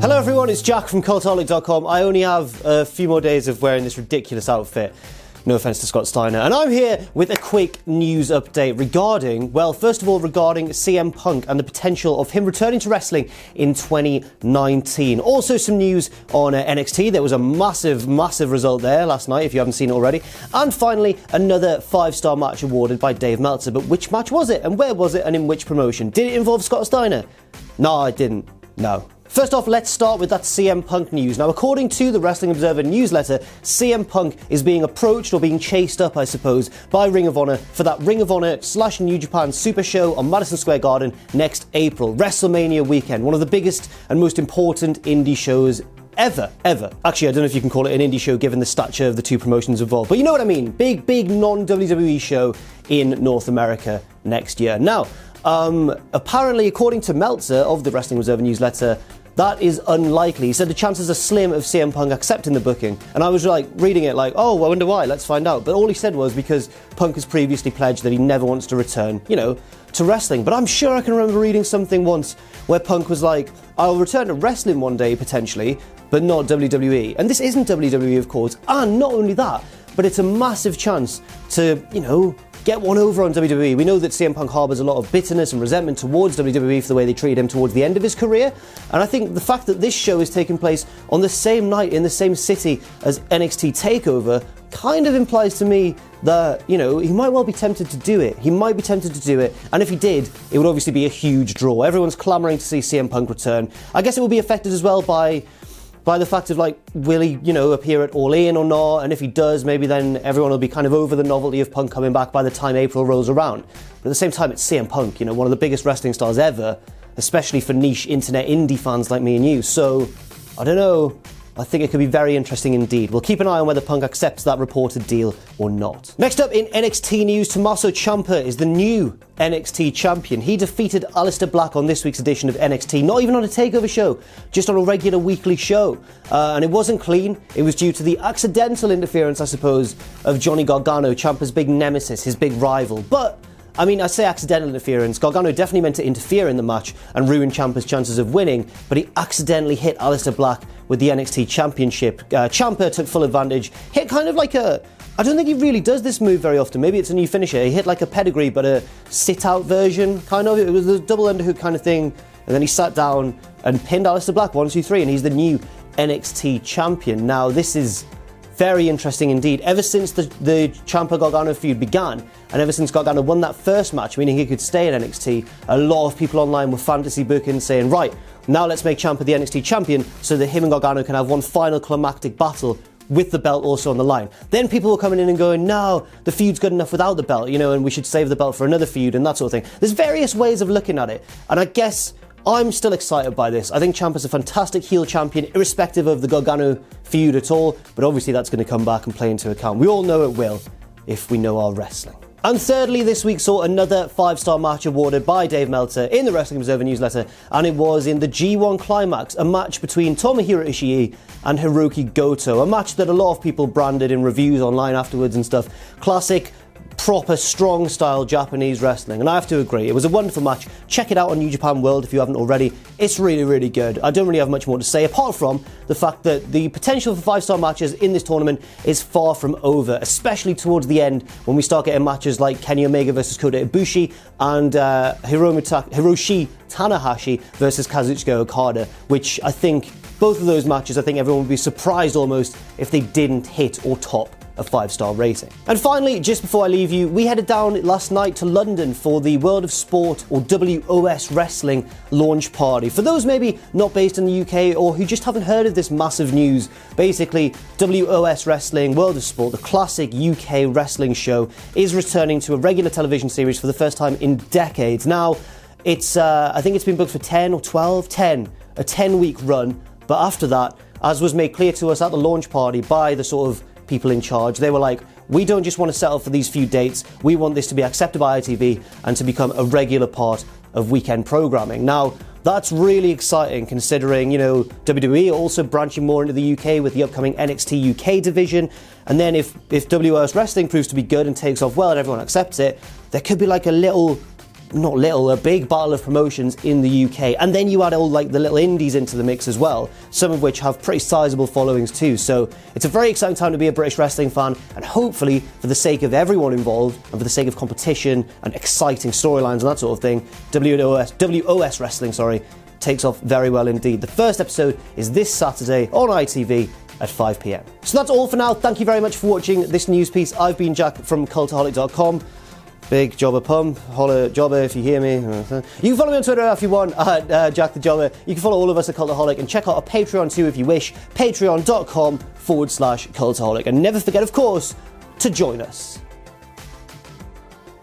Hello everyone, it's Jack from Cultaholic.com. I only have a few more days of wearing this ridiculous outfit. No offence to Scott Steiner. And I'm here with a quick news update regarding, well, first of all, regarding CM Punk and the potential of him returning to wrestling in 2019. Also some news on NXT. There was a massive result there last night, if you haven't seen it already. And finally, another 5-star match awarded by Dave Meltzer. But which match was it? And where was it? And in which promotion? Did it involve Scott Steiner? No, it didn't. No. First off, let's start with that CM Punk news. Now, according to the Wrestling Observer newsletter, CM Punk is being approached, or being chased up, I suppose, by Ring of Honor for that Ring of Honor / New Japan Super Show on Madison Square Garden next April, WrestleMania weekend, one of the biggest and most important indie shows ever. Actually, I don't know if you can call it an indie show given the stature of the two promotions involved, but you know what I mean. Big non-WWE show in North America next year. Now, apparently, according to Meltzer of the Wrestling Observer newsletter, that is unlikely. He said the chances are slim of CM Punk accepting the booking. And I was like reading it like, oh, I wonder why, let's find out. But all he said was because Punk has previously pledged that he never wants to return, you know, to wrestling. But I'm sure I can remember reading something once where Punk was like, I'll return to wrestling one day potentially, but not WWE. And this isn't WWE, of course. And not only that, but it's a massive chance to, you know, get one over on WWE. We know that CM Punk harbours a lot of bitterness and resentment towards WWE for the way they treated him towards the end of his career. And I think the fact that this show is taking place on the same night in the same city as NXT TakeOver kind of implies to me that, you know, he might well be tempted to do it. He might be tempted to do it. And if he did, it would obviously be a huge draw. Everyone's clamouring to see CM Punk return. I guess it will be affected as well by the fact of, like, will he, you know, appear at All In or not? And if he does, maybe then everyone will be kind of over the novelty of Punk coming back by the time April rolls around. But at the same time, it's CM Punk, you know, one of the biggest wrestling stars ever, especially for niche internet indie fans like me and you. So, I don't know. I think it could be very interesting indeed. We'll keep an eye on whether Punk accepts that reported deal or not. Next up in NXT news, Tommaso Ciampa is the new NXT champion. He defeated Aleister Black on this week's edition of NXT, not even on a takeover show, just on a regular weekly show. And it wasn't clean. It was due to the accidental interference, I suppose, of Johnny Gargano, Ciampa's big nemesis, his big rival. But I mean, I say accidental interference. Gargano definitely meant to interfere in the match and ruin Ciampa's chances of winning, but he accidentally hit Aleister Black with the NXT Championship. Ciampa took full advantage, hit kind of like a... I don't think he really does this move very often. Maybe it's a new finisher. He hit like a pedigree, but a sit-out version, kind of. It was a double underhook kind of thing, and then he sat down and pinned Aleister Black, 1, 2, 3, and he's the new NXT champion. Now, this is very interesting indeed. Ever since the Ciampa-Gargano feud began, and ever since Gargano won that first match, meaning he could stay in NXT, a lot of people online were fantasy booking, saying, right, now let's make Ciampa the NXT champion so that him and Gargano can have one final climactic battle with the belt also on the line. Then people were coming in and going, no, the feud's good enough without the belt, you know, and we should save the belt for another feud and that sort of thing. There's various ways of looking at it, and I guess I'm still excited by this. I think Ciampa's a fantastic heel champion, irrespective of the Gargano feud at all, but obviously that's going to come back and play into account. We all know it will, if we know our wrestling. And thirdly, this week saw another 5-star match awarded by Dave Meltzer in the Wrestling Observer newsletter, and it was in the G1 Climax, a match between Tomohiro Ishii and Hiroki Goto, a match that a lot of people branded in reviews online afterwards and stuff. Classic, proper, strong style Japanese wrestling, and I have to agree, it was a wonderful match. Check it out on New Japan World if you haven't already. It's really good. I don't really have much more to say apart from the fact that the potential for 5-star matches in this tournament is far from over, especially towards the end when we start getting matches like Kenny Omega versus Kota Ibushi and Hiroshi Tanahashi versus Kazuchika Okada, which I think both of those matches, I think everyone would be surprised almost if they didn't hit or top a 5-star rating. And finally, just before I leave you, we headed down last night to London for the World of Sport, or WOS Wrestling launch party. For those maybe not based in the UK or who just haven't heard of this massive news, basically WOS Wrestling, World of Sport, the classic UK wrestling show, is returning to a regular television series for the first time in decades. Now, it's I think it's been booked for 10 or 12, 10, a 10-week run, but after that, as was made clear to us at the launch party by the sort of people in charge, they were like, we don't just want to settle for these few dates, we want this to be accepted by ITV and to become a regular part of weekend programming. Now, that's really exciting considering, you know, WWE are also branching more into the UK with the upcoming NXT UK division, and then if WOS Wrestling proves to be good and takes off well and everyone accepts it, there could be like a little a big battle of promotions in the UK. And then you add all like the little indies into the mix as well, some of which have pretty sizable followings too. So it's a very exciting time to be a British wrestling fan, and hopefully for the sake of everyone involved and for the sake of competition and exciting storylines and that sort of thing, WOS wrestling, takes off very well indeed. The first episode is this Saturday on ITV at 5 PM. So that's all for now. Thank you very much for watching this news piece. I've been Jack from Cultaholic.com. Big Jobber Pum, holler Jobber if you hear me. You can follow me on Twitter if you want, at Jack the Jobber. You can follow all of us at Cultaholic and check out our Patreon too if you wish, patreon.com/Cultaholic. And never forget, of course, to join us.